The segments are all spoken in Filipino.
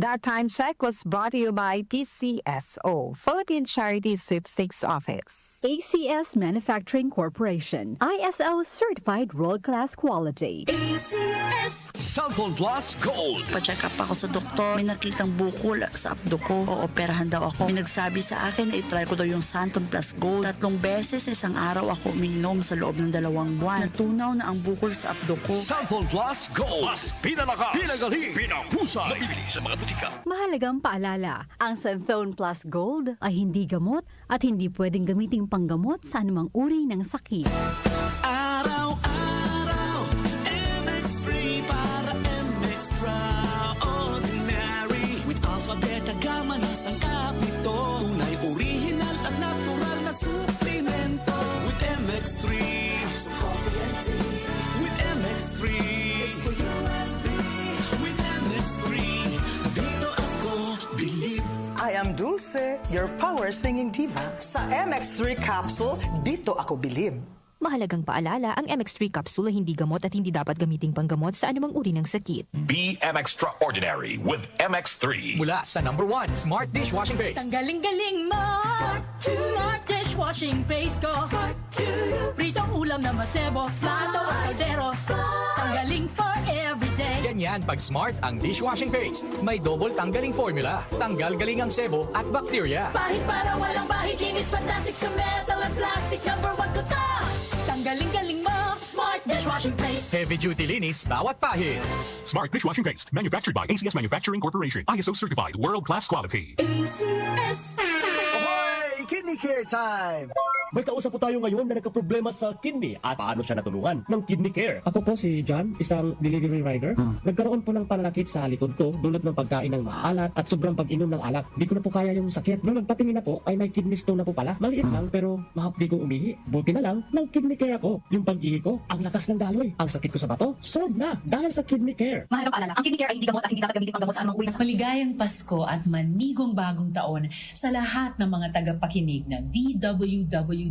That Time Check was brought to you by PCSO, Philippine Charity Sweepstakes Office. ACS Manufacturing Corporation, ISO certified world-class quality. ACS Cellphone Plus Gold. Pa-check up ako sa doktor. May nakitang bukol sa abdo ko. Ooperahan daw ako. Pinagsabi sa akin na itry ko daw yung Santon Plus Gold. 3 beses sa isang araw ako umiinom sa loob ng 2 buwan. Natunaw na ang bukol sa abdo ko. Cellphone Plus Gold. Mas pinalakas, pinagaling, pinahusay. Mabibili sa mga butika. Mahalagang paalala, ang Santhone Plus Gold ay hindi gamot at hindi pwedeng gamiting panggamot sa anumang uri ng sakit. Araw-araw, MX3 para MX-Traordinary. With Alpha Beta Gamma na sangkap nito. Tunay, original at natural na suplemento. With MX3, coffee and tea. With MX3, it's for you and me. With MX3, dito ako believe. I am Dulce, your power singing diva. Sa MX3 capsule, dito ako bilib. Mahalagang paalala, ang MX3 capsule ay hindi gamot at hindi dapat gamiting panggamot sa anumang uri ng sakit. Be Extraordinary with MX3. Mula sa #1 Smart Dishwashing Paste. Ang galing-galing mo! Smart dishwashing paste ko! Pritong ulam na masebo, plato at kaldero. Tanggaling for everyday. Ganyan pag Smart ang dishwashing paste. May double tanggaling formula. Tanggal galing ang sebo at bacteria. Bahid para walang bahid, linis fantastic sa metal at plastic. #1 ko to! Tanggaling-galing mo! Smart dishwashing paste! Heavy duty linis bawat pahid. Smart Dishwashing Paste. Manufactured by ACS Manufacturing Corporation. ISO certified. World-class quality. ACS Ahoy! Kidney Care time! May kausap po tayo ngayon na nagka-problema sa kidney at paano siya natulungan ng Kidney Care. Ako po si John, isang delivery rider. Nagkaroon po ng pananakit sa likod ko dulot ng pagkain ng maalat at sobrang pag-inom ng alak. Di ko na po kaya yung sakit. Nung nagpatingin na po ay may kidney stone na po pala. Maliit lang pero mahapdi kong umihi. Buti na lang ng Kidney Care ako. Yung pag-ihi ko, ang lakas ng daloy. Ang sakit ko sa bato, solved na dahil sa Kidney Care. Mahalagang paalala, ang Kidney Care ay hindi gamot at hindi dapat gamitin panggamot sa anumang uri ng sakit. Maligayang Pasko at manigong bagong taon sa lahat ng mga tagapakinig ng DWWW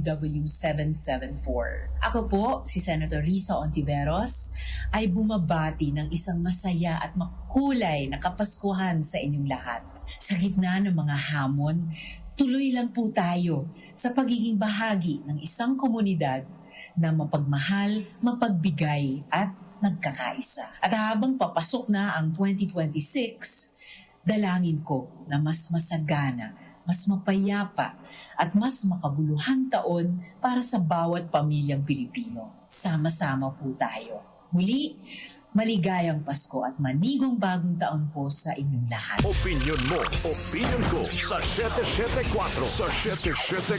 774. Ako po, si Senator Risa Ontiveros, ay bumabati ng isang masaya at makulay na Kapaskuhan sa inyong lahat. Sa gitna ng mga hamon, tuloy lang po tayo sa pagiging bahagi ng isang komunidad na mapagmahal, mapagbigay at nagkakaisa. At habang papasok na ang 2026, dalangin ko na mas masagana, mas mapayapa at mas makabuluhang taon para sa bawat pamilyang Pilipino. Sama-sama po tayo. Muli, maligayang Pasko at manigong bagong taon po sa inyong lahat. Opinion mo, opinion ko sa 774 sa 77